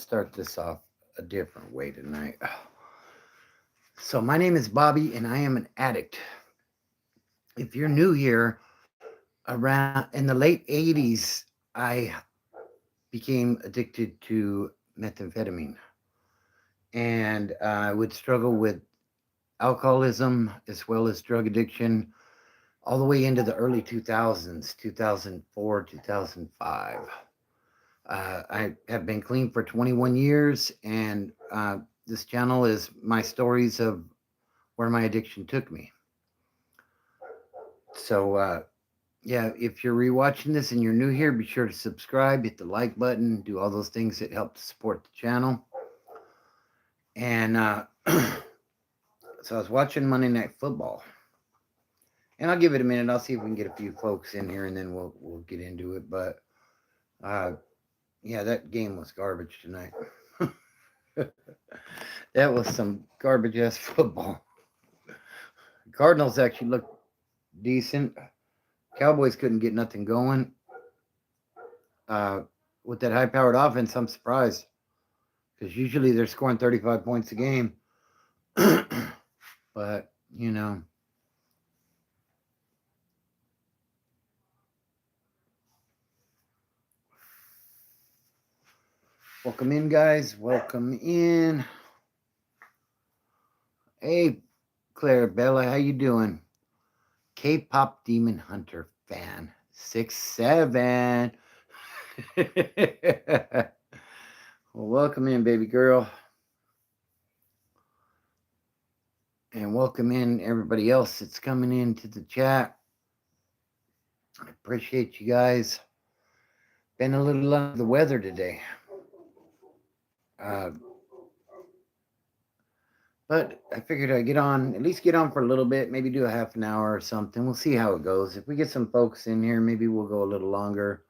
start this off a different way tonight. So, my name is Bobby, and I am an addict. If you're new here, around in the late 80s, I became addicted to methamphetamine. And I would struggle with alcoholism as well as drug addiction all the way into the early 2000s, 2004, 2005. I have been clean for 21 years, and this channel is my stories of where my addiction took me. So, yeah, if you're rewatching this and you're new here, be sure to subscribe, hit the like button, do all those things that help to support the channel. And so I was watching Monday Night Football, and I'll give it a minute. I'll see if we can get a few folks in here, and then we'll get into it. But yeah, that game was garbage tonight. That was some garbage ass football. Cardinals actually looked decent. Cowboys couldn't get nothing going. With that high powered offense, I'm surprised, because usually they're scoring 35 points a game. But, you know. Welcome in, guys. Welcome in. Hey, Clarabella, how you doing? K-pop Demon Hunter fan 6'7". Well, welcome in, baby girl. And welcome in everybody else that's coming into the chat. I appreciate you guys. Been a little under the weather today. But I figured I'd at least get on for a little bit, maybe do a half an hour or something. We'll see how it goes. If we get some folks in here, maybe we'll go a little longer.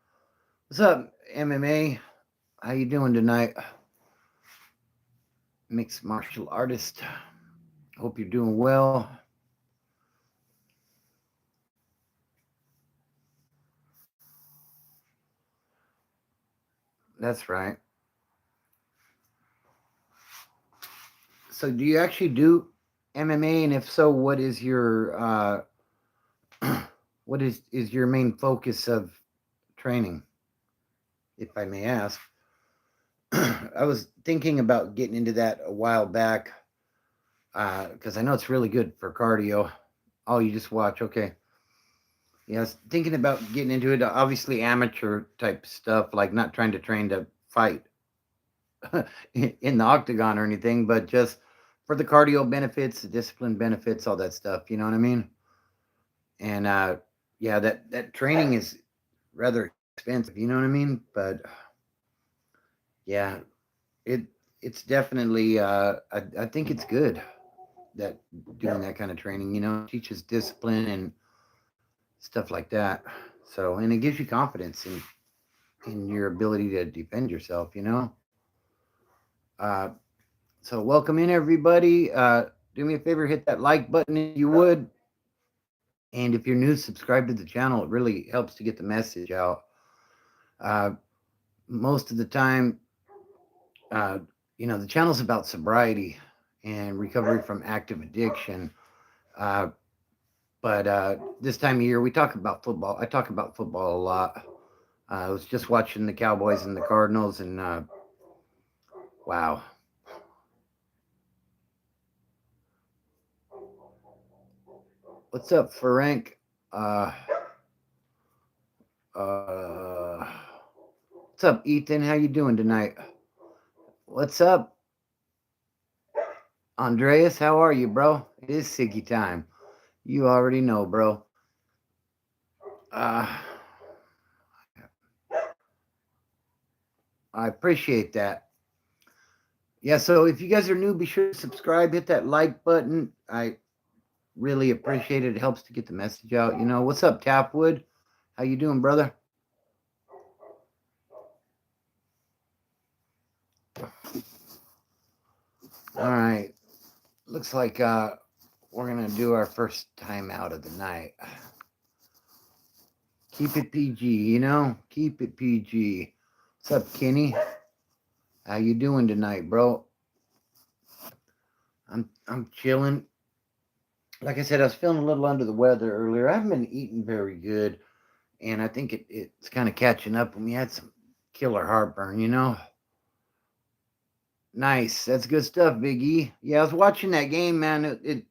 What's up, MMA? How you doing tonight? Mixed martial artist. Hope you're doing well. That's right. So do you actually do MMA? And if so, what is your what is your main focus of training, if I may ask? I was thinking about getting into that a while back, because I know it's really good for cardio. Oh, you just watch, okay. Yeah, I was thinking about getting into it. Obviously, amateur type stuff, like not trying to train to fight in the octagon or anything, but just for the cardio benefits, the discipline benefits, all that stuff. You know what I mean? And yeah, that training is rather expensive. You know what I mean? But yeah, it's definitely. I think it's good that doing that kind of training. You know, teaches discipline and stuff like that. So, and it gives you confidence in your ability to defend yourself. You know. Uh, so welcome in everybody. Do me a favor, hit that like button if you would. And if you're new, subscribe to the channel. It really helps to get the message out. Most of the time, you know, the channel's about sobriety and recovery from active addiction. But this time of year, we talk about football. I talk about football a lot. I was just watching the Cowboys and the Cardinals, and wow. What's up, Frank? What's up, Ethan? How you doing tonight? What's up, Andreas? How are you, bro? It is Siggy time. You already know, bro. I appreciate that. Yeah, so if you guys are new, be sure to subscribe, hit that like button. I really appreciate it. It helps to get the message out. You know, what's up, Tapwood? How you doing, brother? All right. Looks like we're going to do our first time out of the night. Keep it PG, you know? Keep it PG. What's up, Kenny? How you doing tonight, bro? I'm chilling. Like I said, I was feeling a little under the weather earlier. I haven't been eating very good, and I think it's kind of catching up. And we had some killer heartburn, you know. Nice, that's good stuff, Big E. Yeah, I was watching that game, man.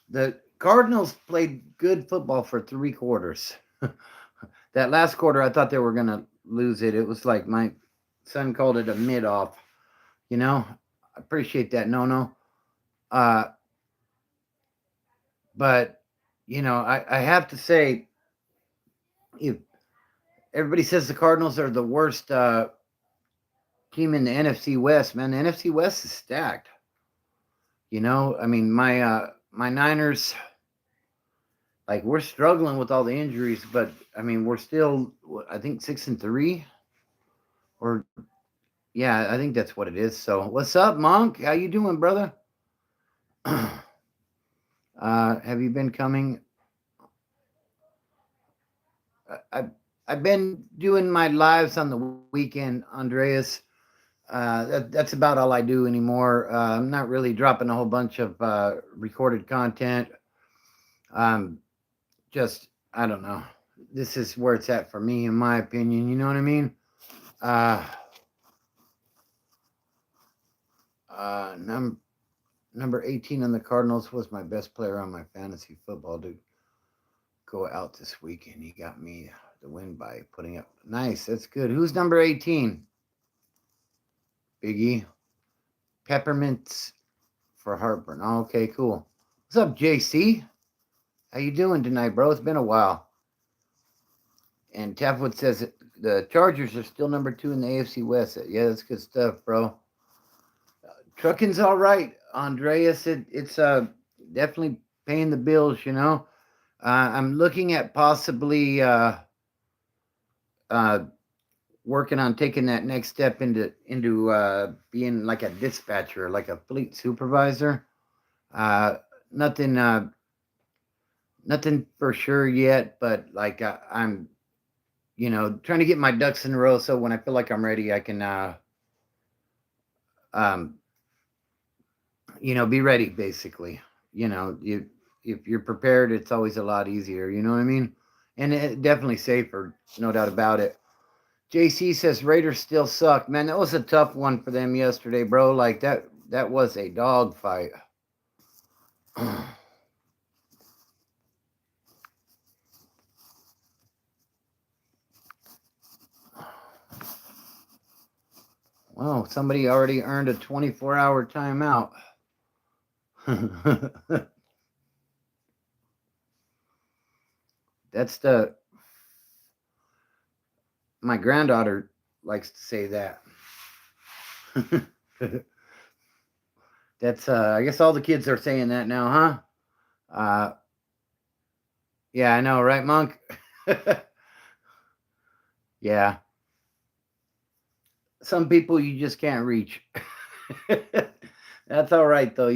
The Cardinals played good football for 3 quarters. That last quarter, I thought they were gonna lose it. It was like my son called it a mid off. You know, I appreciate that. No. Uh, but I have to say, if everybody says the Cardinals are the worst team in the NFC West, man, the NFC West is stacked. I mean, my Niners, like, we're struggling with all the injuries, but I mean, we're still, I think, 6-3, or yeah, I think that's what it is. So, what's up, Monk? How you doing, brother? Have you been coming? I've been doing my lives on the weekend, Andreas. That's about all I do anymore. I'm not really dropping a whole bunch of recorded content. Just, I don't know. This is where it's at for me, in my opinion. You know what I mean? Uh, number 18 on the Cardinals was my best player on my fantasy football to go out this weekend. He got me the win by putting up. Nice. That's good. Who's number 18? Biggie. Peppermints for heartburn. Oh, okay, cool. What's up, JC? How you doing tonight, bro? It's been a while. And Taffwood says the Chargers are still number 2 in the AFC West. Yeah, that's good stuff, bro. Trucking's all right, Andreas. It's definitely paying the bills. I'm looking at possibly working on taking that next step into being like a dispatcher, like a fleet supervisor. Nothing nothing for sure yet, but like I'm trying to get my ducks in a row, so when I feel like I'm ready, I can um be ready, basically. You if you're prepared, it's always a lot easier, you know what I mean? And it definitely safer, no doubt about it. JC says Raiders still suck. Man, that was a tough one for them yesterday, bro. Like that was a dog fight. Well, somebody already earned a 24-hour timeout. That's my granddaughter likes to say that. That's I guess all the kids are saying that now, huh? Yeah, I know, right, Monk? Yeah. Some people you just can't reach. That's all right though,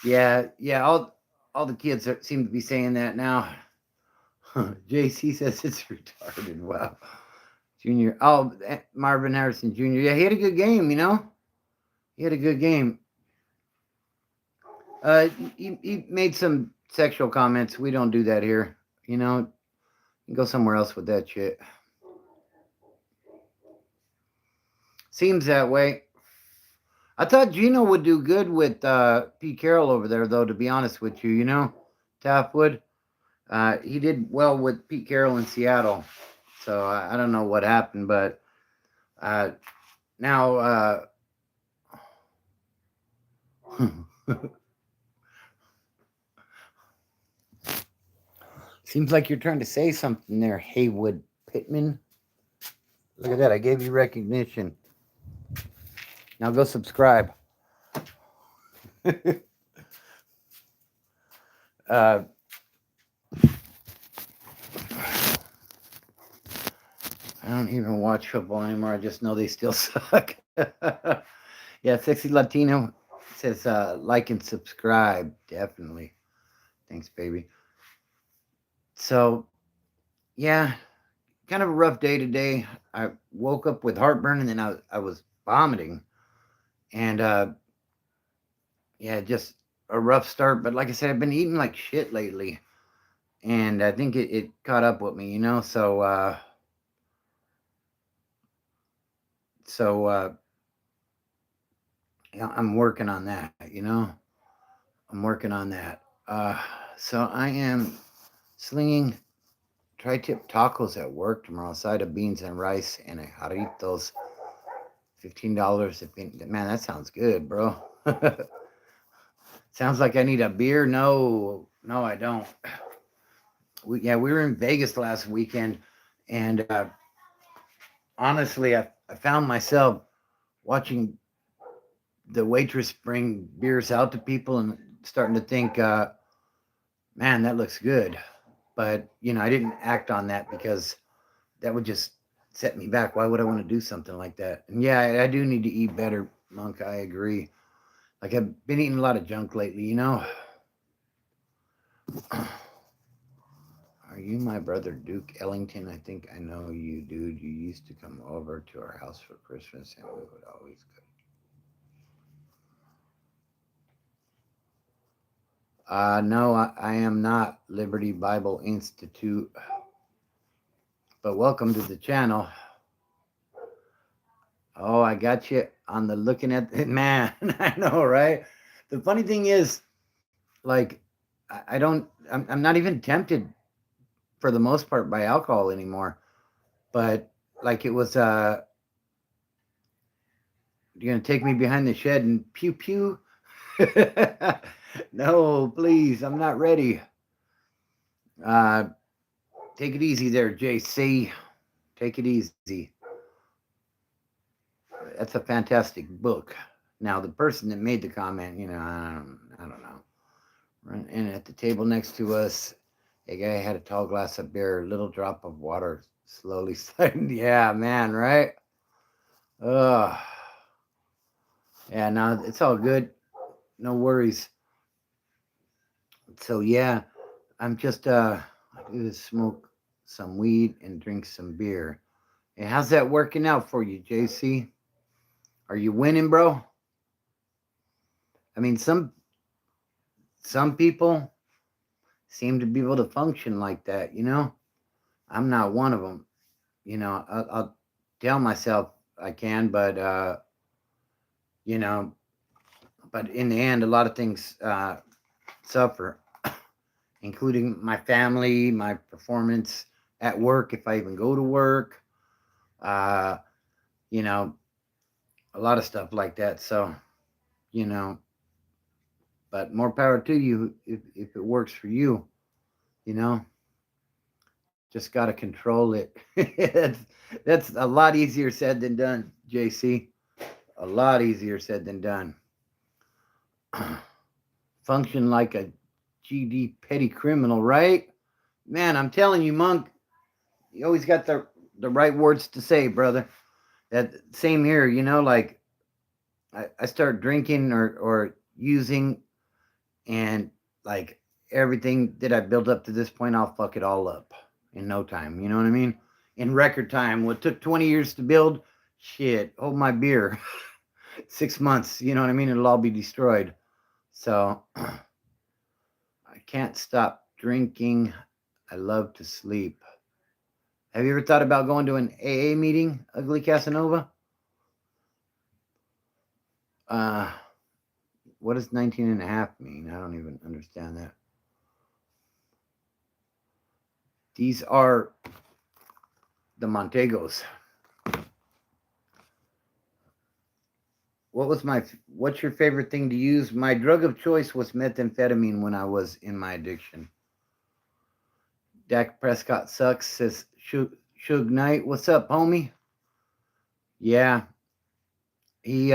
Yeah, all the kids seem to be saying that now. JC says it's retarded. Wow. Junior. Oh, Marvin Harrison Jr. Yeah, he had a good game, He had a good game. He made some sexual comments. We don't do that here. You can go somewhere else with that shit. Seems that way. I thought Gino would do good with Pete Carroll over there, though, to be honest with you, Taft would. He did well with Pete Carroll in Seattle. So I don't know what happened, but now seems like you're trying to say something there, Haywood Pittman. Look at that. I gave you recognition. Now go subscribe. I don't even watch football anymore. I just know they still suck. Yeah, Sexy Latino says like and subscribe. Definitely. Thanks, baby. So, yeah, kind of a rough day today. I woke up with heartburn, and then I was vomiting. And yeah, just a rough start. But like I said, I've been eating like shit lately. And I think it caught up with me, you know. So yeah, I'm working on that, you know. I'm working on that. Uh, so I am slinging tri-tip tacos at work tomorrow, side of beans and rice and a jarritos. $15. Man, that sounds good, bro. Sounds like I need a beer. No, no, I don't. We were in Vegas last weekend, and honestly, I found myself watching the waitress bring beers out to people and starting to think, man, that looks good. But you know, I didn't act on that because that would just set me back. Why would I want to do something like that? And yeah, I do need to eat better, Monk. I agree. Like I've been eating a lot of junk lately, you know. Are you my brother Duke Ellington? I think I know you, dude. You used to come over to our house for Christmas and we would always go. No, I am not Liberty Bible Institute, but welcome to the channel. Oh, I got you on the looking at it. Man, I know, right? The funny thing is, like, I don't, I'm not even tempted for the most part by alcohol anymore. But like it was, you're gonna take me behind the shed and pew pew. No, please, I'm not ready. Uh, take it easy there, JC. Take it easy. That's a fantastic book. Now, the person that made the comment, you know, I don't know. And at the table next to us, a guy had a tall glass of beer, a little drop of water slowly sliding. Yeah, man, right? Ugh. Yeah, no, it's all good. No worries. So, yeah, I'm just, I do is smoke some weed and drink some beer. And how's that working out for you, JC? Are you winning, bro? I mean, some people seem to be able to function like that, you know? I'm not one of them. You know, I'll tell myself I can, but, you know, but in the end, a lot of things suffer, including my family, my performance at work, if I even go to work, uh, you know, a lot of stuff like that. So, you know, but more power to you if it works for you, you know, just got to control it. That's a lot easier said than done, JC. A lot easier said than done. Function like a GD petty criminal, right? Man, I'm telling you, Monk, you always got the right words to say, brother. That same here, you know, like I start drinking or using and like everything that I built up to this point, I'll fuck it all up in no time. You know what I mean? In record time. What took 20 years to build, shit, hold my beer. 6 months, you know what I mean? It'll all be destroyed. So I can't stop drinking. I love to sleep. Have you ever thought about going to an AA meeting, Ugly Casanova? Uh, what does 19 and a half mean? I don't even understand that. These are the Montegos. What's your favorite thing to use? My drug of choice was methamphetamine when I was in my addiction. Dak Prescott sucks, says Suge Knight. What's up, homie? Yeah, he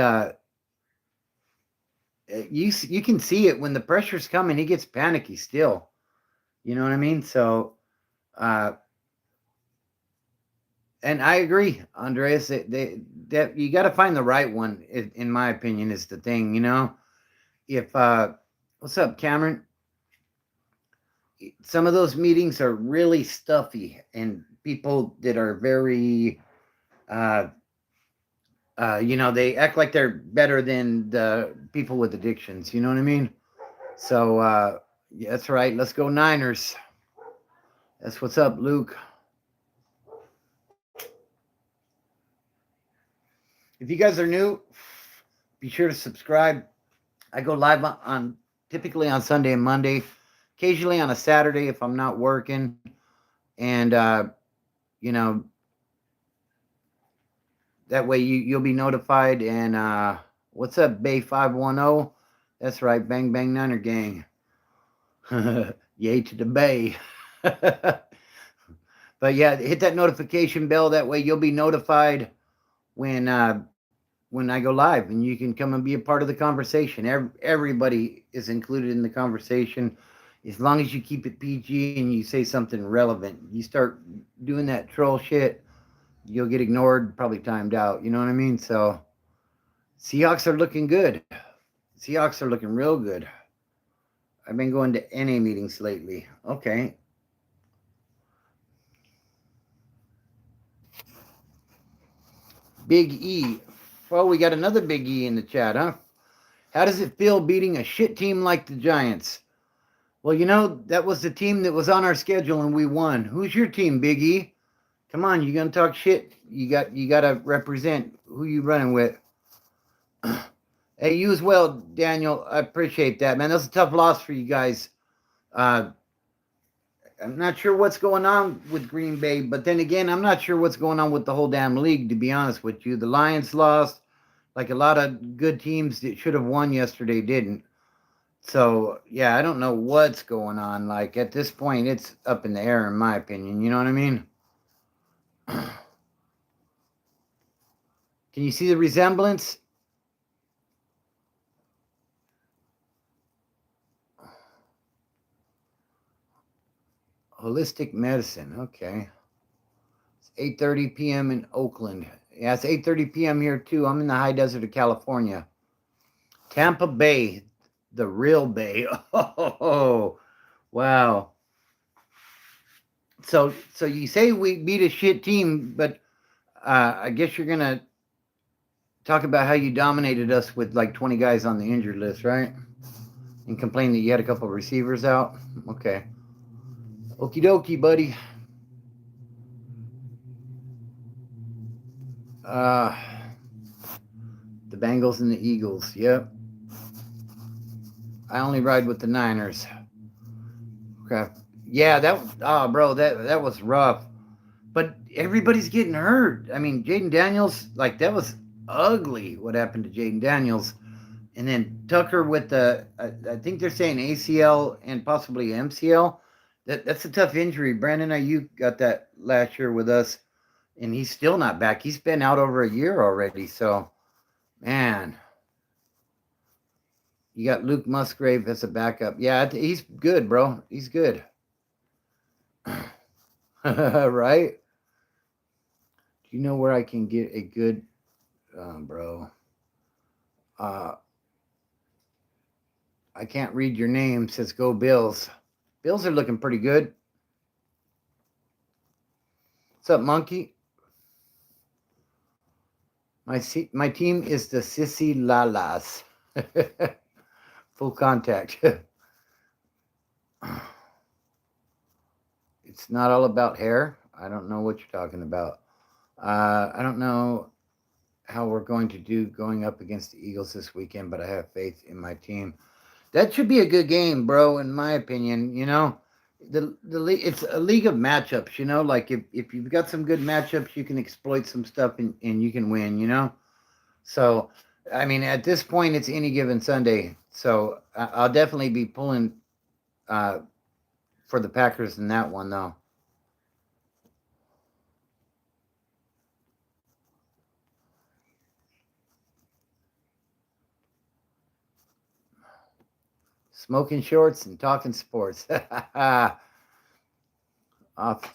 you can see it when the pressure's coming. He gets panicky still. You know what I mean? So, uh, and I agree, Andreas. That you got to find the right one. In my opinion, is the thing. You know, if what's up, Cameron? Some of those meetings are really stuffy, and people that are very uh, they act like they're better than the people with addictions. You know what I mean? So, yeah, that's right. Let's go Niners. That's what's up, Luke. If you guys are new, be sure to subscribe. I go live on typically on Sunday and Monday, occasionally on a Saturday if I'm not working. And, you know, that way you'll be notified. And what's up, Bay 510? That's right, Bang Bang Niner Gang. Yay to the Bay. But yeah, hit that notification bell. That way you'll be notified when when I go live, and you can come and be a part of the conversation. Everybody is included in the conversation, as long as you keep it PG and you say something relevant. You start doing that troll shit, you'll get ignored, probably timed out. You know what I mean? So Seahawks are looking good. Seahawks are looking real good. I've been going to NA meetings lately. Okay. Big E. Well, we got another Big E in the chat, huh? How does it feel beating a shit team like the Giants? Well, that was the team that was on our schedule and we won. Who's your team, Big E? Come on, you gonna talk shit? You gotta represent who you running with. Hey, you as well, Daniel. I appreciate that, man. That's a tough loss for you guys. Uh, I'm not sure what's going on with Green Bay, but then again, I'm not sure what's going on with the whole damn league, to be honest with you. The Lions lost, like a lot of good teams that should have won yesterday didn't. So, yeah, I don't know what's going on. Like, at this point, it's up in the air, in my opinion. You know what I mean? Can you see the resemblance? Holistic medicine. Okay. It's 8:30 p.m. in Oakland. Yeah, it's 8:30 p.m. here, too. I'm in the high desert of California. Tampa Bay, the real Bay. Oh, wow. So you say we beat a shit team, but I guess you're gonna talk about how you dominated us with like 20 guys on the injured list, right? And complain that you had a couple of receivers out. Okay. Okie dokie, buddy. Uh, the Bengals and the Eagles. Yep. I only ride with the Niners. Okay. Yeah, bro, that was rough. But everybody's getting hurt. I mean, Jaden Daniels, like that was ugly. What happened to Jaden Daniels? And then Tucker with I think they're saying ACL and possibly MCL. That's a tough injury. Brandon Ayuk got that last year with us, and he's still not back. He's been out over a year already. So, man, you got Luke Musgrave as a backup. Yeah, he's good, bro. He's good. Right? Do you know where I can get a good, bro? Uh, I can't read your name. Says go Bills. Bills are looking pretty good. What's up, Monkey? My team is the Sissy Lalas. Full contact. It's not all about hair. I don't know what you're talking about. I don't know how we're going to do going up against the Eagles this weekend, but I have faith in my team. That should be a good game, bro. In my opinion, the it's a league of matchups. Like if you've got some good matchups, you can exploit some stuff and you can win. So, I mean, at this point, it's any given Sunday. So I'll definitely be pulling for the Packers in that one, though. Smoking shorts and talking sports. Off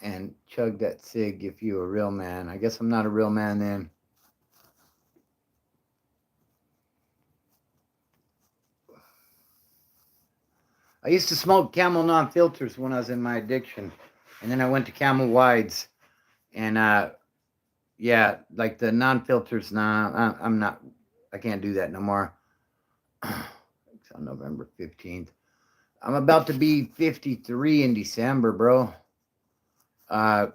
and chug that cig if you a real man. I guess I'm not a real man then. I used to smoke Camel non-filters when I was in my addiction. And then I went to Camel Wides. And Yeah, like the non-filters. Nah, I'm not. I can't do that no more. It's on November 15th. I'm about to be 53 in December, bro. Uh,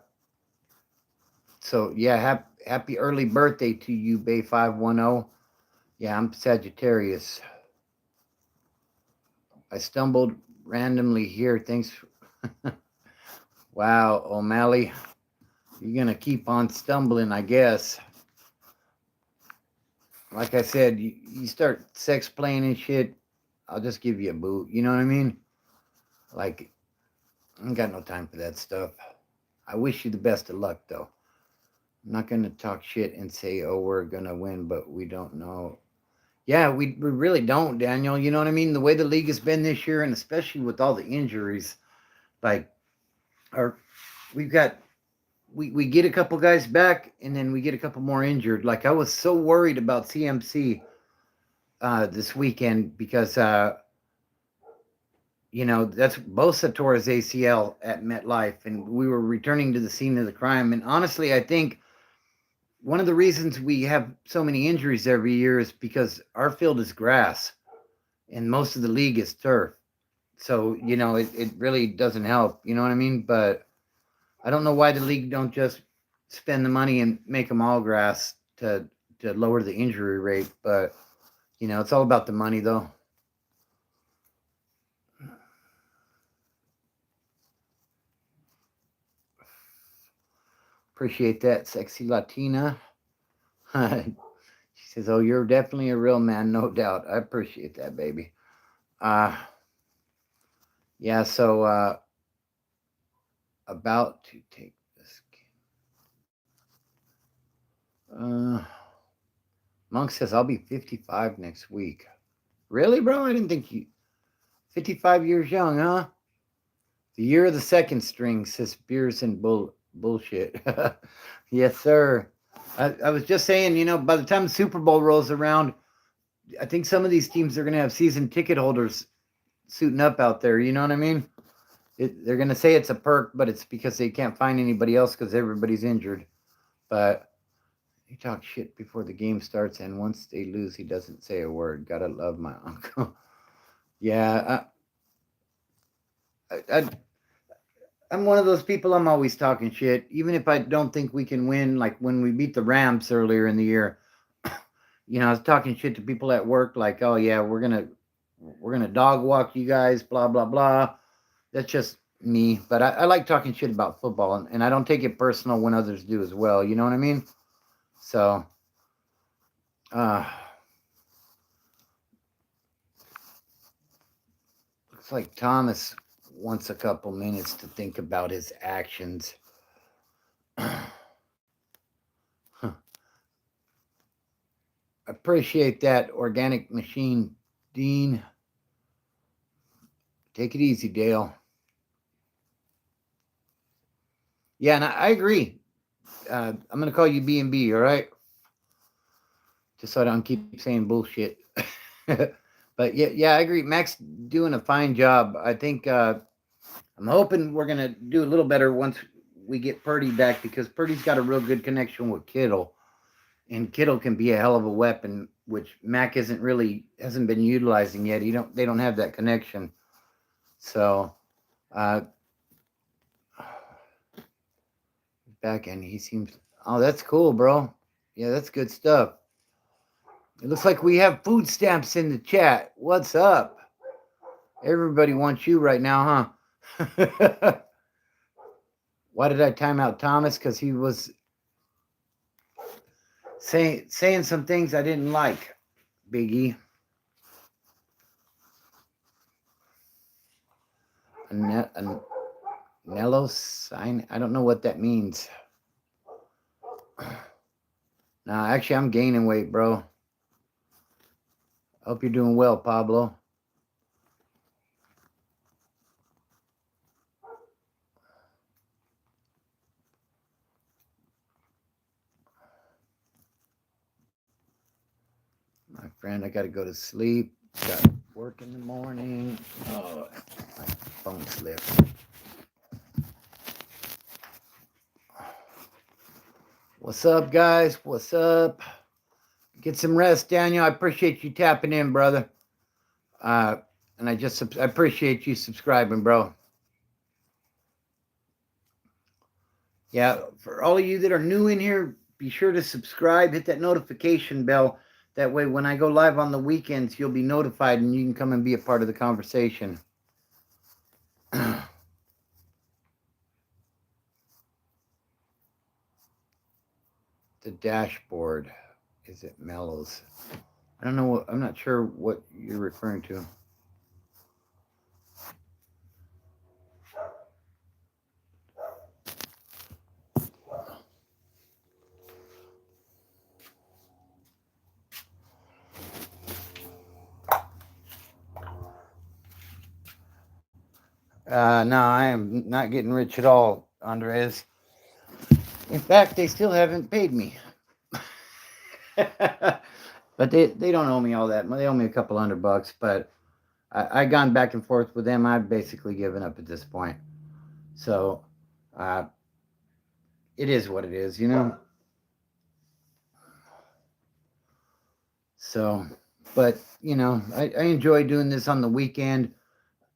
so yeah, happy early birthday to you, Bay 510. Yeah, I'm Sagittarius. I stumbled randomly here. Thanks. Wow, O'Malley, you're gonna keep on stumbling, I guess. Like I said, you start sex playing and shit, I'll just give you a boot. You know what I mean? Like, I ain't got no time for that stuff. I wish you the best of luck, though. I'm not gonna talk shit and say, oh, we're gonna win, but we don't know. Yeah, we really don't, Daniel. You know what I mean? The way the league has been this year, and especially with all the injuries, like, our, we've got we get a couple guys back and then we get a couple more injured. Like I was so worried about CMC this weekend because that's Bosa tore his ACL at MetLife, and we were returning to the scene of the crime. And honestly, I think one of the reasons we have so many injuries every year is because our field is grass and most of the league is turf. So it really doesn't help. You know what I mean? But I don't know why the league don't just spend the money and make them all grass to lower the injury rate. But it's all about the money, though. Appreciate that, sexy Latina. She says, "Oh, you're definitely a real man, no doubt." I appreciate that, baby. Uh, yeah. So about to take this. Uh, Monk says I'll be 55 next week. Really, bro? I didn't think you. 55 years young, huh? The year of the second string, says Beers and bullshit. Yes, sir. I was just saying, by the time the Super Bowl rolls around, I think some of these teams are going to have season ticket holders suiting up out there. You know what I mean? They're going to say it's a perk, but it's because they can't find anybody else because everybody's injured. But he talks shit before the game starts, and once they lose, he doesn't say a word. Gotta love my uncle. Yeah, I'm one of those people. I'm always talking shit, even if I don't think we can win. Like when we beat the Rams earlier in the year, I was talking shit to people at work, like, "Oh yeah, we're gonna dog walk you guys," blah blah blah. That's just me, but I like talking shit about football, and I don't take it personal when others do as well. You know what I mean? So, uh, looks like Thomas wants a couple minutes to think about his actions. Appreciate that, organic machine, Dean. Take it easy, Dale. Yeah, and I agree. I'm gonna call you B&B, all right? Just so I don't keep saying bullshit. But yeah, I agree. Mac's doing a fine job. I think I'm hoping we're gonna do a little better once we get Purdy back because Purdy's got a real good connection with Kittle, and Kittle can be a hell of a weapon, which Mac hasn't been utilizing yet. They don't have that connection. So uh, back end, he seems. Oh, that's cool, bro. Yeah, that's good stuff. It looks like we have food stamps in the chat. What's up? Everybody wants you right now, huh? Why did I time out Thomas? Because he was saying some things I didn't like, Biggie. Nello sign? I don't know what that means. Nah, actually, I'm gaining weight, bro. Hope you're doing well, Pablo. My friend, I got to go to sleep. Got work in the morning. Oh, my phone slipped. What's up, guys? What's up? Get some rest, Daniel. I appreciate you tapping in, brother. Uh, and I appreciate you subscribing, bro. Yeah, for all of you that are new in here, be sure to subscribe, hit that notification bell. That way, when I go live on the weekends, you'll be notified and you can come and be a part of the conversation. The dashboard, is it mellows? I don't know. I'm not sure what you're referring to. No, I am not getting rich at all, Andres. In fact, they still haven't paid me. But they don't owe me all that. They owe me a couple $100, but I gone back and forth with them. I've basically given up at this point. So uh, it is what it is, you know. So, but you know, I enjoy doing this on the weekend.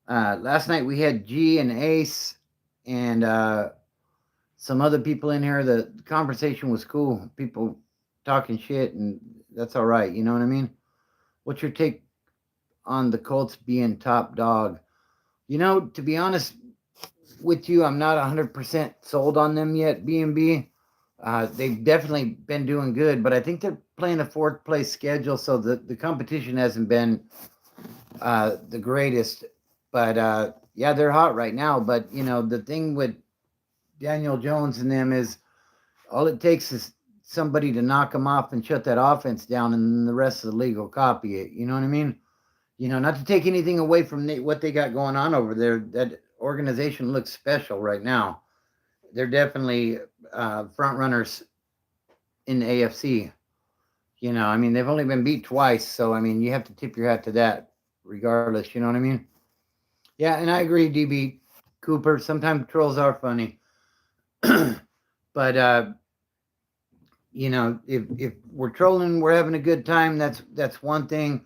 Last night we had G and Ace and some other people in here. The conversation was cool. People talking shit, and that's all right. You know what I mean? What's your take on the Colts being top dog? You know, to be honest with you, I'm not 100% sold on them yet. B&B, they've definitely been doing good, but I think they're playing a fourth place schedule, so the competition hasn't been the greatest. But yeah, they're hot right now. But you know, the thing with Daniel Jones and them is all it takes is somebody to knock them off and shut that offense down, and then the rest of the league will copy it. You know what I mean? You know, not to take anything away from what they got going on over there. That organization looks special right now. They're definitely front runners in the AFC. You know, I mean, they've only been beat twice, so I mean, you have to tip your hat to that, regardless. You know what I mean? Yeah, and I agree, DB Cooper. Sometimes trolls are funny, but you know, if we're trolling, we're having a good time. That's one thing.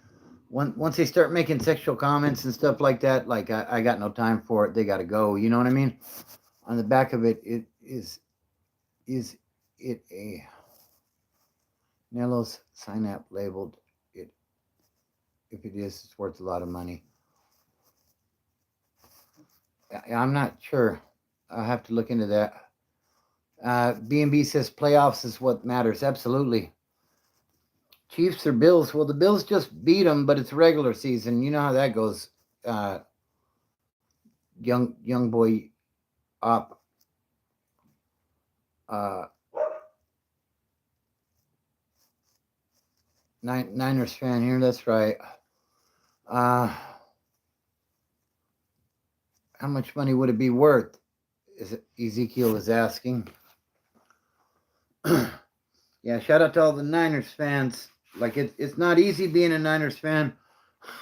Once they start making sexual comments and stuff like that, like I got no time for it. They got to go. You know what I mean? On the back of it, it is it a Nello's sign app labeled it? If it is, it's worth a lot of money. I'm not sure. I'll have to look into that. B&B says playoffs is what matters. Absolutely. Chiefs or Bills? Well, the Bills just beat them, but it's regular season. You know how that goes. Young boy up. Niners fan here. That's right. How much money would it be worth? Ezekiel is asking. Yeah, shout out to all the Niners fans. Like it's not easy being a Niners fan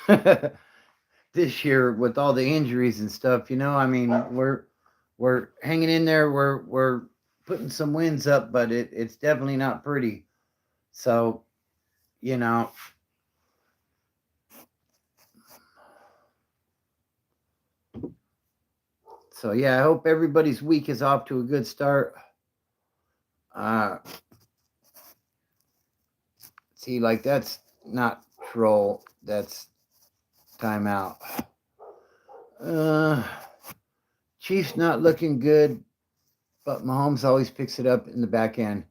this year with all the injuries and stuff. You know, I mean, we're hanging in there. We're putting some wins up, but it's definitely not pretty. So, you know. So yeah, I hope everybody's week is off to a good start. See, like that's not troll. That's timeout. Chiefs not looking good, but Mahomes always picks it up in the back end.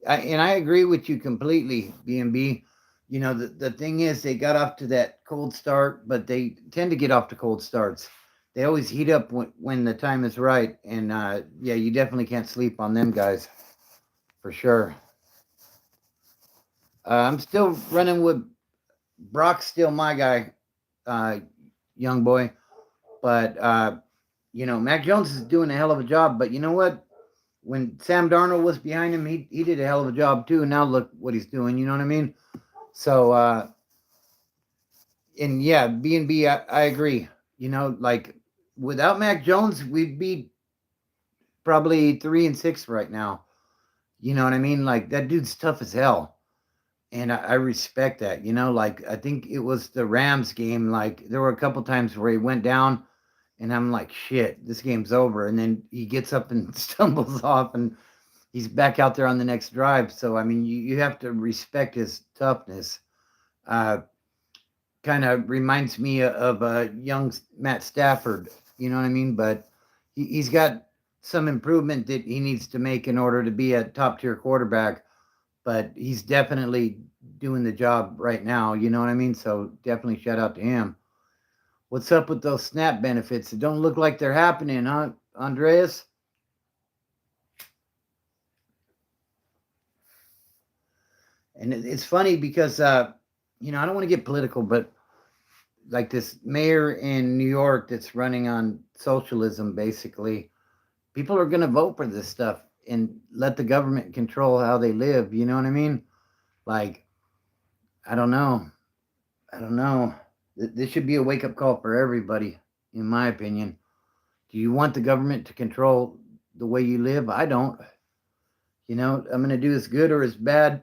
And I agree with you completely, B&B. You know, the thing is they got off to that cold start, but they tend to get off to cold starts. They always heat up when the time is right. And yeah, you definitely can't sleep on them guys, for sure. I'm still running with Brock's still my guy, young boy. But, you know, Mac Jones is doing a hell of a job. But you know what? When Sam Darnold was behind him, he did a hell of a job too. Now look what he's doing. You know what I mean? So, and yeah, B&B, I agree. You know, like without Mac Jones, we'd be probably 3-6 right now. You know what I mean? Like that dude's tough as hell. And I respect that, like I think it was the Rams game. Like there were a couple times where he went down and I'm like, shit, this game's over. And then he gets up and stumbles off and he's back out there on the next drive. So, I mean, you have to respect his toughness. Uh, Kind of reminds me of young Matt Stafford, you know what I mean? But he's got some improvement that he needs to make in order to be a top tier quarterback. But he's definitely doing the job right now, you know what I mean? So definitely shout out to him. What's up with those snap benefits? It don't look like they're happening, huh, Andreas? And it's funny because I don't want to get political, but like this mayor in New York that's running on socialism, basically, people are going to vote for this stuff and let the government control how they live. You know what I mean? Like, I don't know. I don't know. This should be a wake up call for everybody, in my opinion. Do you want the government to control the way you live? I don't. I'm going to do as good or as bad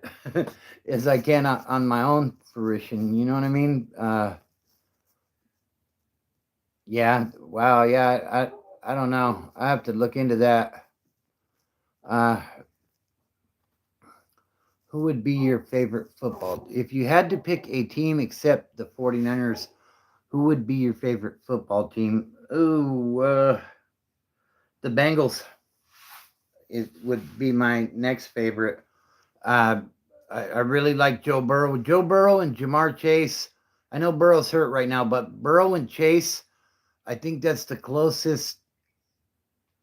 as I can on my own fruition. You know what I mean? Yeah. Wow. Yeah. I don't know. I have to look into that. Uh, who would be your favorite football? If you had to pick a team except the 49ers, who would be your favorite football team? Ooh, the Bengals would be my next favorite. Uh, I really like Joe Burrow. Joe Burrow and Jamar Chase. I know Burrow's hurt right now, but Burrow and Chase, I think that's the closest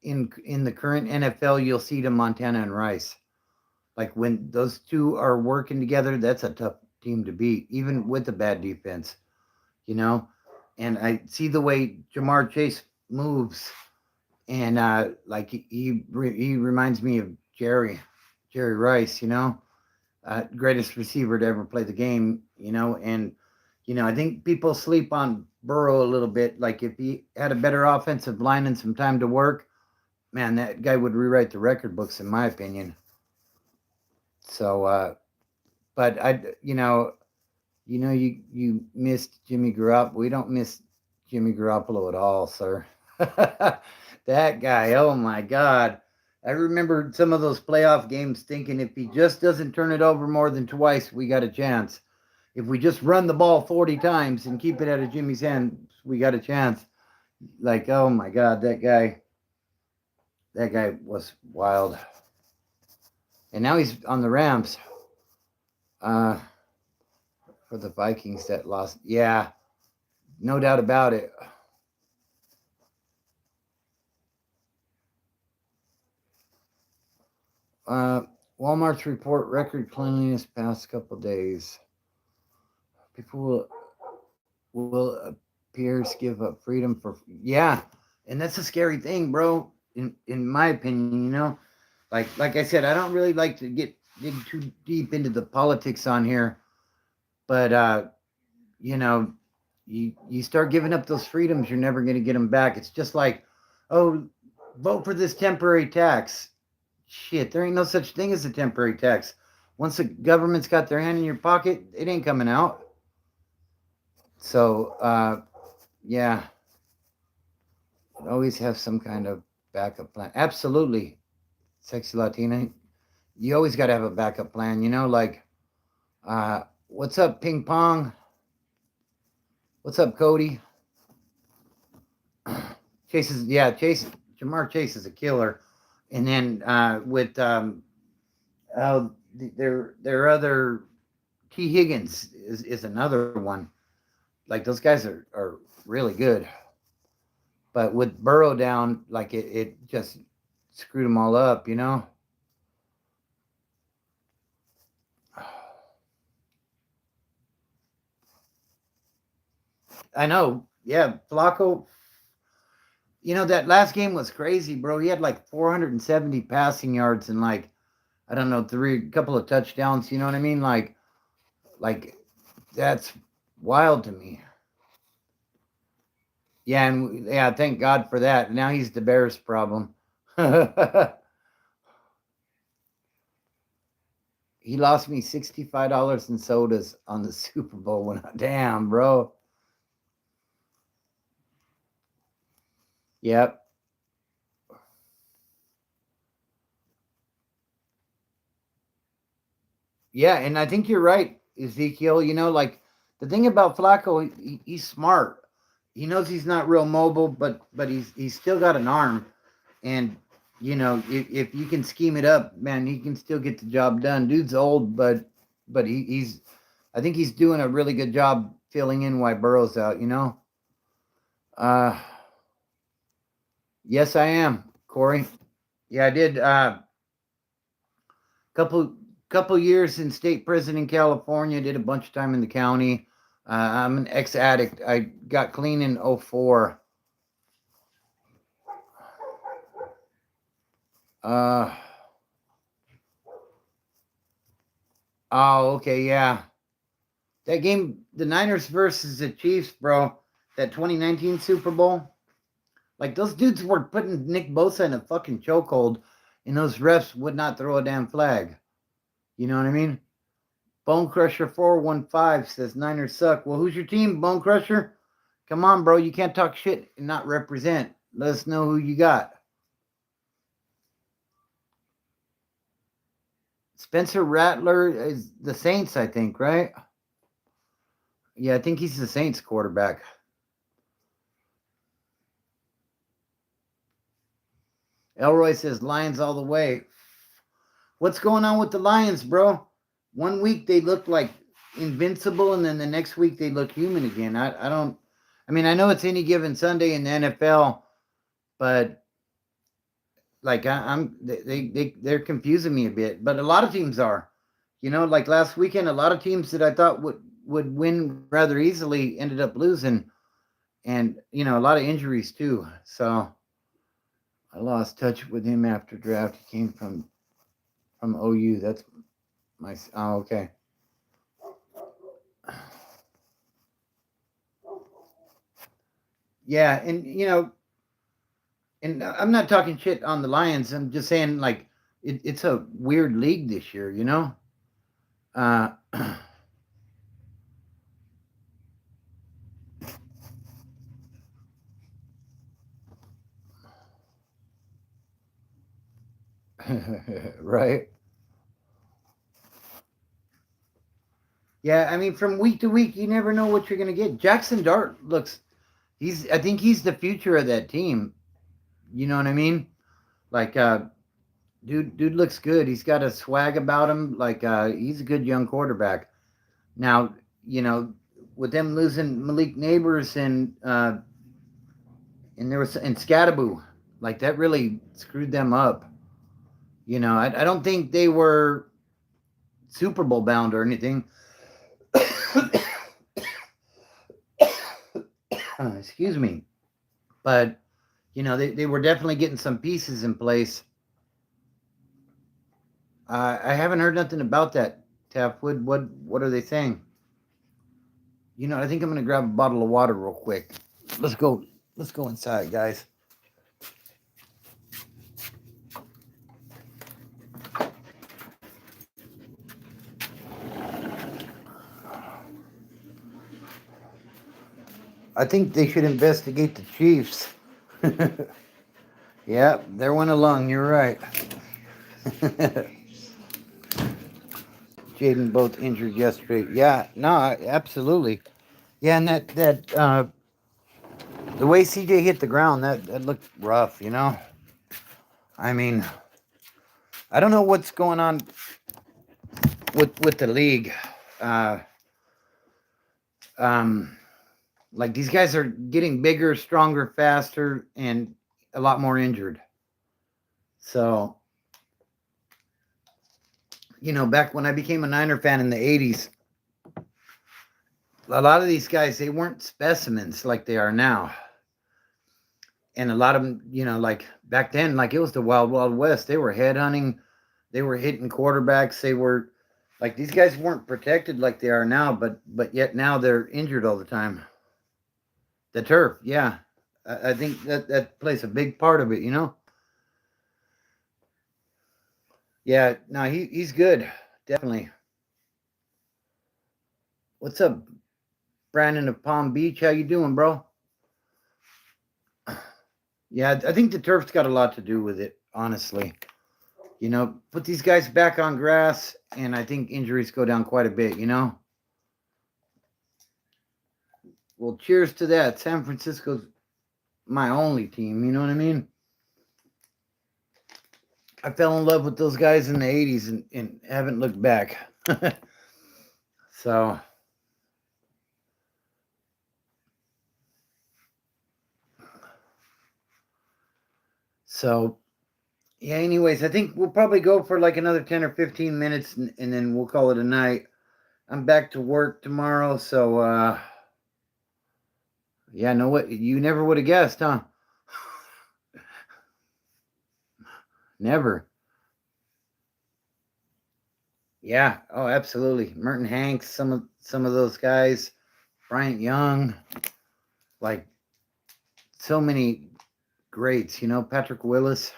in the current NFL you'll see to Montana and Rice. Like when those two are working together, that's a tough team to beat, even with a bad defense, you know. And I see the way Jamar Chase moves, and like he reminds me of Jerry Rice, greatest receiver to ever play the game, and I think people sleep on Burrow a little bit. Like if he had a better offensive line and some time to work, man, that guy would rewrite the record books, in my opinion. So, but you missed Jimmy Garoppolo. We don't miss Jimmy Garoppolo at all, sir. That guy, oh my God. I remember some of those playoff games thinking if he just doesn't turn it over more than twice, we got a chance. If we just run the ball 40 times and keep it out of Jimmy's hands, we got a chance. Like, oh my God, that guy was wild. And now he's on the Rams uh, for the Vikings that lost. Yeah, no doubt about it. Uh, Walmart's report record cleanliness past couple days. People will appears give up freedom for yeah, and that's a scary thing, bro. In my opinion, like I said, I don't really like to dig too deep into the politics on here, but you know, you start giving up those freedoms, you're never going to get them back. It's just like, oh, vote for this temporary tax. Shit, there ain't no such thing as a temporary tax. Once the government's got their hand in your pocket, it ain't coming out. So, yeah, always have some kind of backup plan. Absolutely, sexy Latina. You always got to have a backup plan. Like, what's up, ping pong? What's up, Cody? Jamar Chase is a killer. And then with their other T Higgins is another one. Like those guys are really good. But with Burrow down, like it just screwed them all up. I know. Yeah, Flacco. That last game was crazy, bro. He had like 470 passing yards and like I don't know, couple of touchdowns. You know what I mean? Like that's wild to me. Yeah, and yeah, thank God for that. Now he's the Bears' problem. He lost me $65 in sodas on the Super Bowl when damn, bro. Yep. Yeah, and I think you're right, Ezekiel. Like the thing about Flacco, he's smart. He knows he's not real mobile, but he's still got an arm, and if you can scheme it up, man, he can still get the job done. Dude's old, but he's I think he's doing a really good job filling in while Burrow's out. Uh, yes, I am, Corey. Yeah, I did. Couple couple years in state prison in California. Did a bunch of time in the county. I'm an ex addict. I got clean in '04. Uh, oh, okay, yeah. That game, the Niners versus the Chiefs, bro. That 2019 Super Bowl. Like those dudes were putting Nick Bosa in a fucking chokehold, and those refs would not throw a damn flag. You know what I mean? Bone Crusher 415 says Niners suck. Well, who's your team, Bone Crusher? Come on, bro. You can't talk shit and not represent. Let us know who you got. Spencer Rattler is the Saints, I think, right? Yeah, I think he's the Saints quarterback. Elroy says Lions all the way. What's going on with the Lions, bro? One week they look like invincible, and then the next week they look human again. I don't. I mean, I know it's any given Sunday in the NFL, but like I'm they're confusing me a bit. But a lot of teams are. Like last weekend, a lot of teams that I thought would win rather easily ended up losing, and a lot of injuries too. So I lost touch with him after draft. He came from OU. That's my. Oh, okay. Yeah, and I'm not talking shit on the Lions. I'm just saying like it's a weird league this year. Uh, right? Yeah, I mean, from week to week, you never know what you're gonna get. Jackson Dart looks. I think he's the future of that team. You know what I mean? Like, dude looks good. He's got a swag about him. Like, he's a good young quarterback. Now, with them losing Malik Neighbors and there was and Scattaboo, like that really screwed them up. I don't think they were Super Bowl bound or anything. Excuse me, but they were definitely getting some pieces in place. I haven't heard nothing about that. Taftwood, what are they saying? I think I'm gonna grab a bottle of water real quick. Let's go. Let's go inside, guys. I think they should investigate the Chiefs. Yeah, there went a lung. You're right. Jaden both injured yesterday. Yeah, no, absolutely. Yeah, and that the way CJ hit the ground, that looked rough. I mean, I don't know what's going on with the league. Uh, like these guys are getting bigger, stronger, faster, and a lot more injured. So, back when I became a Niner fan in the '80s, a lot of these guys they weren't specimens like they are now. And a lot of them, like back then, like it was the wild, wild west. They were headhunting, they were hitting quarterbacks. They were like these guys weren't protected like they are now, but yet now they're injured all the time. The turf, yeah, I think that plays a big part of it. Yeah, no, he's good. definitely. What's up, Brandon of Palm Beach? How you doing, bro? Yeah, I think the turf's got a lot to do with it, honestly. Put these guys back on grass, and I think injuries go down quite a bit. Well, cheers to that. San Francisco's my only team, you know what I mean? I fell in love with those guys in the 80s and haven't looked back. so, so, yeah, anyways, I think we'll probably go for like another 10 or 15 minutes and then we'll call it a night. I'm back to work tomorrow, so, yeah, know what? You never would have guessed, huh? Never. Yeah. Oh, absolutely. Merton Hanks, some of those guys, Bryant Young, like so many greats. Patrick Willis.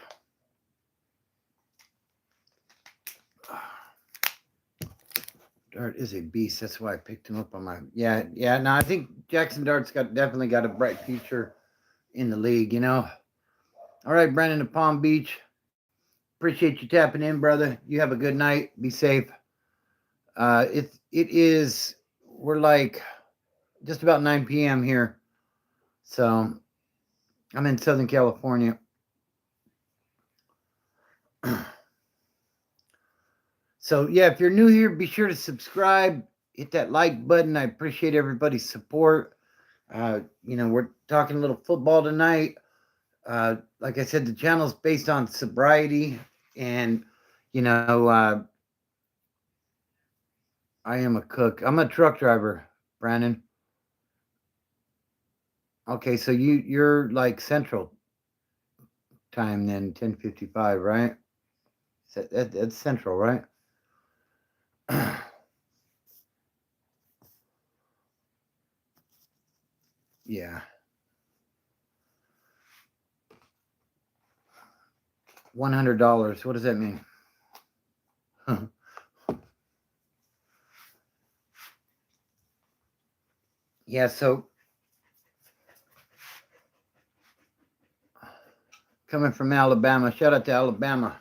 Dart is a beast. That's why I picked him up on my. Yeah. No, I think Jackson Dart's definitely got a bright future in the league. All right, Brandon of Palm Beach. Appreciate you tapping in, brother. You have a good night. Be safe. It is. We're like just about 9 p.m. here, so I'm in Southern California. So yeah, if you're new here, be sure to subscribe, hit that like button. I appreciate everybody's support. We're talking a little football tonight. Like I said, the channel's based on sobriety, and I am a cook. I'm a truck driver, Brandon. Okay, so you're like Central Time then, 10:55, right? That's Central, right? Yeah. $100. What does that mean? Yeah, so coming from Alabama, shout out to Alabama.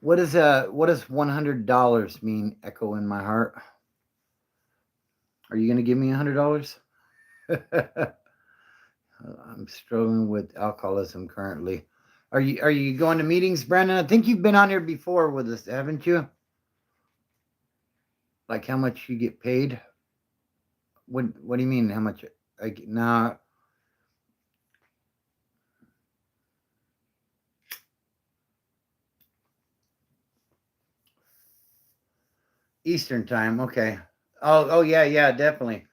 What does $100 mean? Echo in my heart. Are you gonna give me $100? I'm struggling with alcoholism currently. Are you going to meetings, Brandon? I think you've been on here before with us, haven't you? Like how much you get paid? What do you mean? How much? Nah, Eastern time. Okay. Oh yeah, definitely.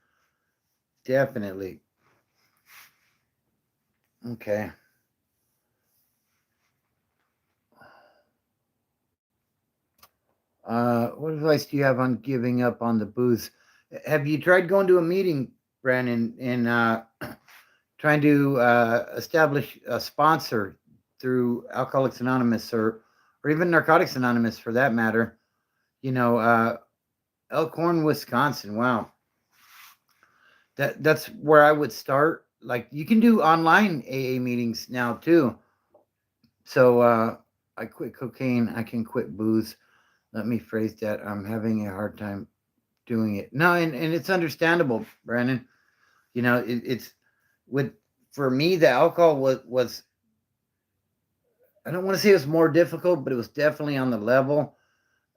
Okay. What advice do you have on giving up on the booze? Have you tried going to a meeting, Brandon, and trying to establish a sponsor through Alcoholics Anonymous or even Narcotics Anonymous for that matter? Elkhorn, Wisconsin. Wow, that's where I would start. Like you can do online AA meetings now too. So I quit cocaine. I can quit booze. Let me phrase that. I'm having a hard time doing it. No, and it's understandable, Brandon. It's with for me the alcohol was I don't want to say it was more difficult, but it was definitely on the level.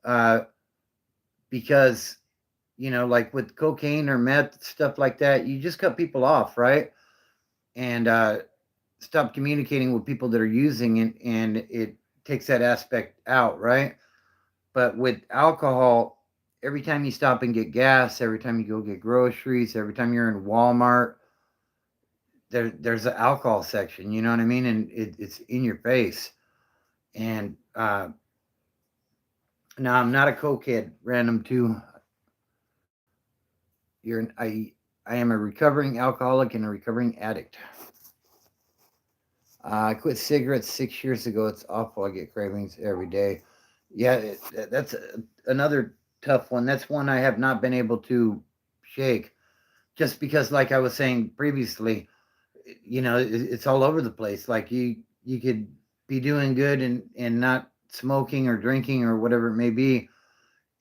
Uh, because like with cocaine or meth stuff like that, you just cut people off, right? And stop communicating with people that are using it, and it takes that aspect out, right? But with alcohol, every time you stop and get gas, every time you go get groceries, every time you're in Walmart, there's an alcohol section. You know what I mean? And it's in your face. And now I'm not a cokehead. Random too. I am a recovering alcoholic and a recovering addict. I quit cigarettes 6 years ago. It's awful. I get cravings every day. Yeah, that's another tough one. That's one I have not been able to shake, just because, like I was saying previously, it's all over the place. Like you could be doing good and not smoking or drinking or whatever it may be,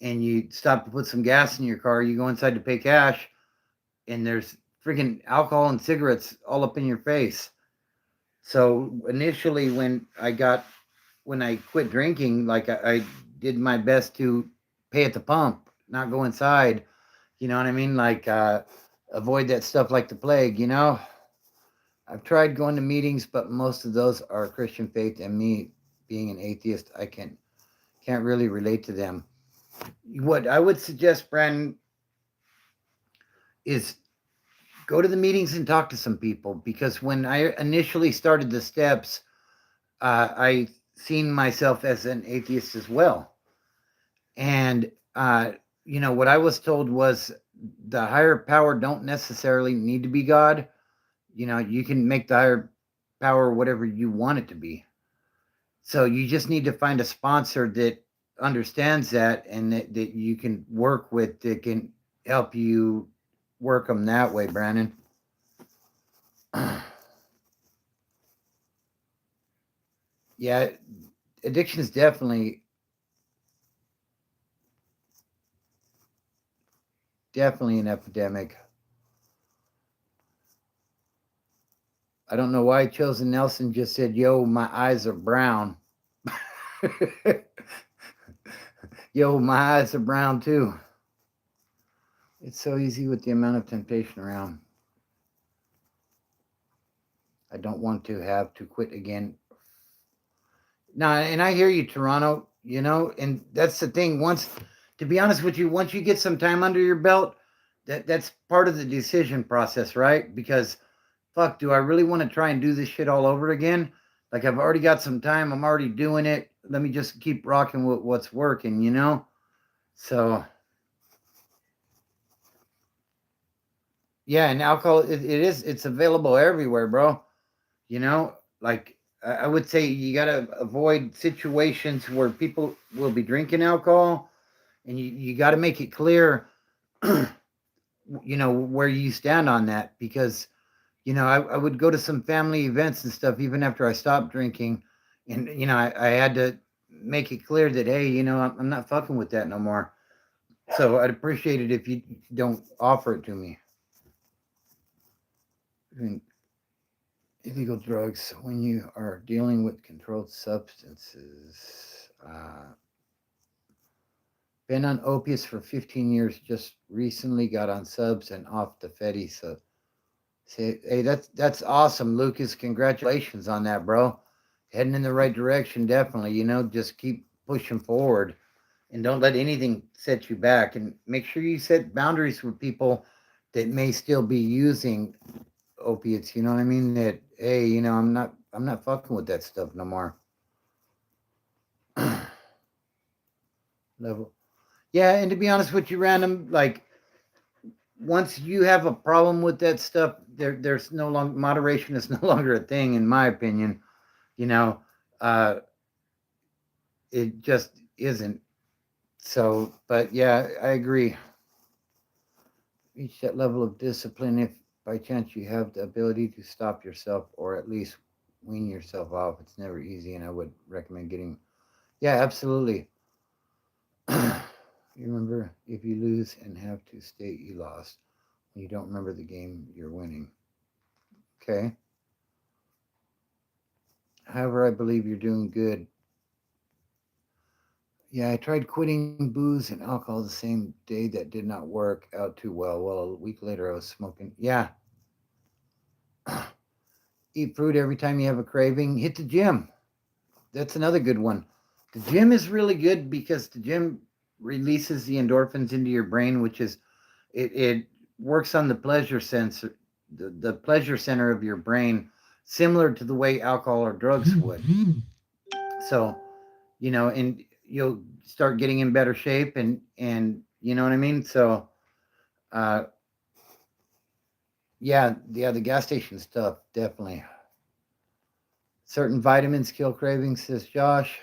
and you stop to put some gas in your car. You go inside to pay cash, and there's freaking alcohol and cigarettes all up in your face. So initially, when I quit drinking, like I did my best to pay at the pump, not go inside. You know what I mean? Like avoid that stuff like the plague. I've tried going to meetings, but most of those are Christian faith, and me being an atheist, I can't really relate to them. What I would suggest, Brandon, is go to the meetings and talk to some people, because when I initially started the steps, I seen myself as an atheist as well. And what I was told was the higher power don't necessarily need to be God. You can make the higher power whatever you want it to be. So you just need to find a sponsor that understands that, and that you can work with, that can help you work them that way, Brandon. Yeah, addiction is definitely an epidemic. I don't know why Chosen Nelson just said, "Yo, my eyes are brown." Yo, my eyes are brown too. It's so easy with the amount of temptation around. I don't want to have to quit again. Now, and I hear you, Toronto, and that's the thing. To be honest with you, once you get some time under your belt, that's part of the decision process, right? Because fuck, do I really want to try and do this shit all over again? Like, I've already got some time, I'm already doing it. Let me just keep rocking with what's working. So yeah, and alcohol, it's available everywhere, bro. You know, like I would say you got to avoid situations where people will be drinking alcohol, and you got to make it clear, where you stand on that, because I would go to some family events and stuff even after I stopped drinking, and I had to make it clear that, hey, I'm not fucking with that no more. So I'd appreciate it if you don't offer it to me. I mean, illegal drugs, when you are dealing with controlled substances. Been on opiates for 15 years. Just recently got on subs and off the Fetty. So, say, hey, that's awesome, Lucas. Congratulations on that, bro. Heading in the right direction, definitely. Just keep pushing forward, and don't let anything set you back. And make sure you set boundaries with people that may still be using opiates. You know what I mean? That, hey, I'm not fucking with that stuff no more. Level. Yeah, and to be honest with you, random, like once you have a problem with that stuff, there's no longer moderation is no longer a thing, in my opinion. You know, uh, it just isn't. So, but yeah, I agree. Reach that level of discipline if by chance you have the ability to stop yourself, or at least wean yourself off. It's never easy, and I would recommend getting. Yeah, absolutely. You remember, if you lose and have to state you lost, when you don't remember the game you're winning. Okay. However, I believe you're doing good. Yeah, I tried quitting booze and alcohol the same day. That did not work out too well. Well, a week later, I was smoking. Yeah. Eat fruit every time you have a craving. Hit the gym. That's another good one. The gym is really good because the gym releases the endorphins into your brain, which is, it works on the pleasure sensor, the pleasure center of your brain, similar to the way alcohol or drugs would. So, and you'll start getting in better shape, and you know what I mean. So, uh, yeah, the gas station stuff, definitely. Certain vitamins kill cravings, says Josh.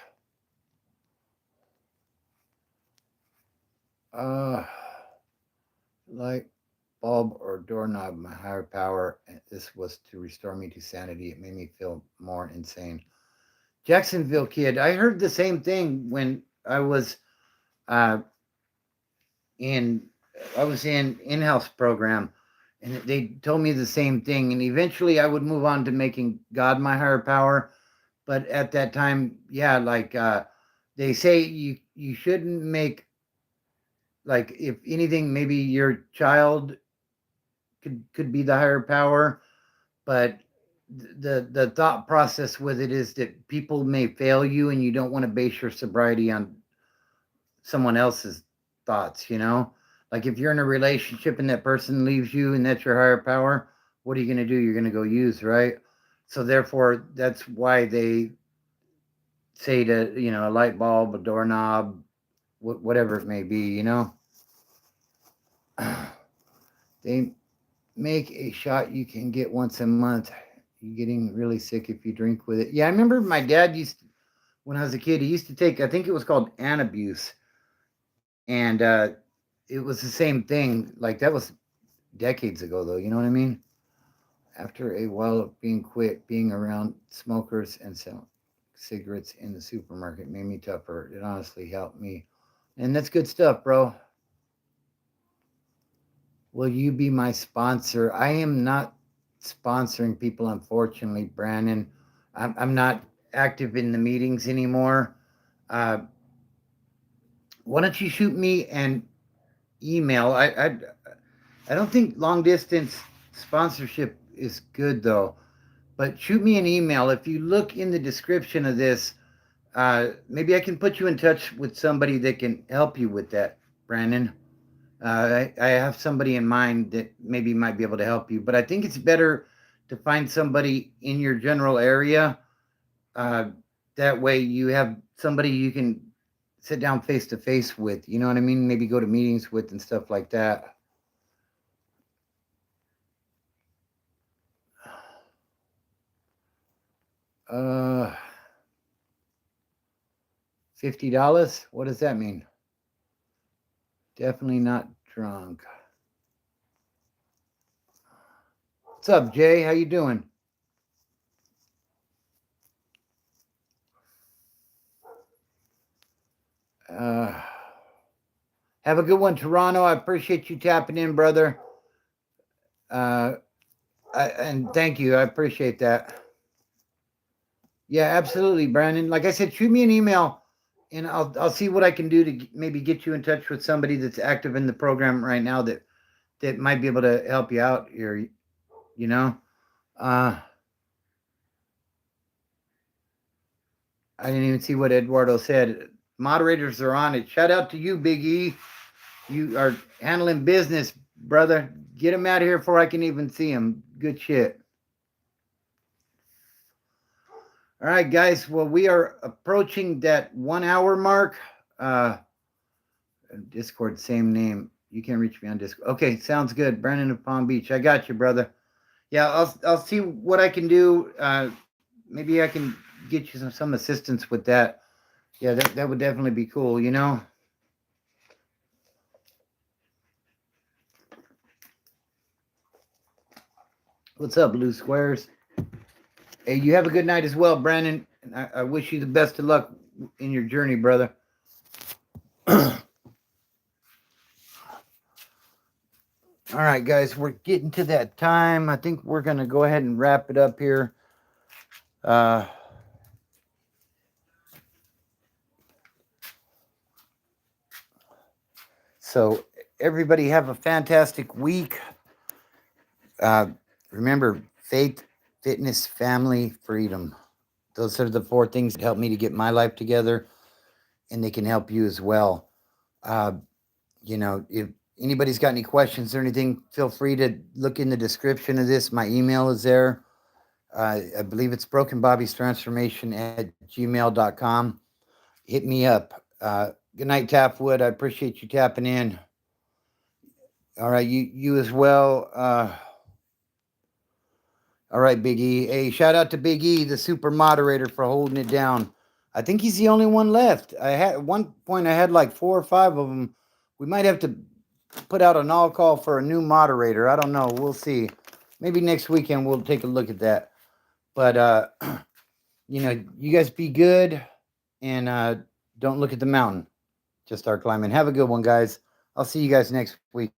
Uh, light bulb or doorknob, my higher power. This was to restore me to sanity. It made me feel more insane. Jacksonville kid, I heard the same thing when I was uh, in in-house program, and they told me the same thing. And eventually, I would move on to making God my higher power. But at that time, yeah, like they say, you shouldn't make, like, if anything, maybe your child could be the higher power, but the thought process with it is that people may fail you, and you don't want to base your sobriety on someone else's thoughts, you know? Like if you're in a relationship and that person leaves you and that's your higher power, what are you going to do? You're going to go use, right? So therefore, that's why they say to, a light bulb, a doorknob, whatever it may be, they make a shot you can get once a month. You're getting really sick if you drink with it. Yeah, I remember my dad when I was a kid, he used to take, I think it was called Anabuse. And it was the same thing. Like that was decades ago, though. You know what I mean? After a while of being around smokers and selling cigarettes in the supermarket made me tougher. It honestly helped me. And that's good stuff, bro. Will you be my sponsor? I am not sponsoring people, unfortunately, Brandon. I'm not active in the meetings anymore. Uh, why don't you shoot me an email? I don't think long distance sponsorship is good though. But shoot me an email. If you look in the description of this, maybe I can put you in touch with somebody that can help you with that, Brandon. I have somebody in mind that maybe might be able to help you, but I think it's better to find somebody in your general area. Uh, that way you have somebody you can sit down face to face with. You know what I mean? Maybe go to meetings with and stuff like that. Uh, $50? What does that mean? Definitely not drunk. What's up, Jay? How you doing? Uh, have a good one, Toronto. I appreciate you tapping in, brother. Uh, and thank you. I appreciate that. Yeah, absolutely, Brandon. Like I said, shoot me an email, and I'll see what I can do to maybe get you in touch with somebody that's active in the program right now that might be able to help you out here. You know, uh, I didn't even see what Eduardo said. Moderators are on it. Shout out to you, Big E. You are handling business, brother. Get him out of here before I can even see him. Good shit. All right, guys. Well, we are approaching that 1 hour mark. Uh, Discord, same name. You can reach me on Discord. Okay, sounds good. Brandon of Palm Beach. I got you, brother. Yeah, I'll see what I can do. Maybe I can get you some assistance with that. Yeah, that would definitely be cool. What's up, Blue Squares? Hey, you have a good night as well, Brandon. And I wish you the best of luck in your journey, brother. All right, guys, we're getting to that time. I think we're going to go ahead and wrap it up here. So, everybody have a fantastic week. Remember, faith, fitness, family, freedom. Those are the 4 things that help me to get my life together, and they can help you as well. If anybody's got any questions or anything, feel free to look in the description of this. My email is there. I believe it's brokenbobbystransformation@gmail.com. Hit me up. Good night, Tapwood. I appreciate you tapping in. All right, you as well. All right, Big E. Hey, shout out to Big E, the super moderator, for holding it down. I think he's the only one left. At one point I had like 4 or 5 of them, We might have to put out an all call for a new moderator. I don't know. We'll see. Maybe next weekend we'll take a look at that. But you guys be good and don't look at the mountain. Just start climbing. Have a good one, guys. I'll see you guys next week.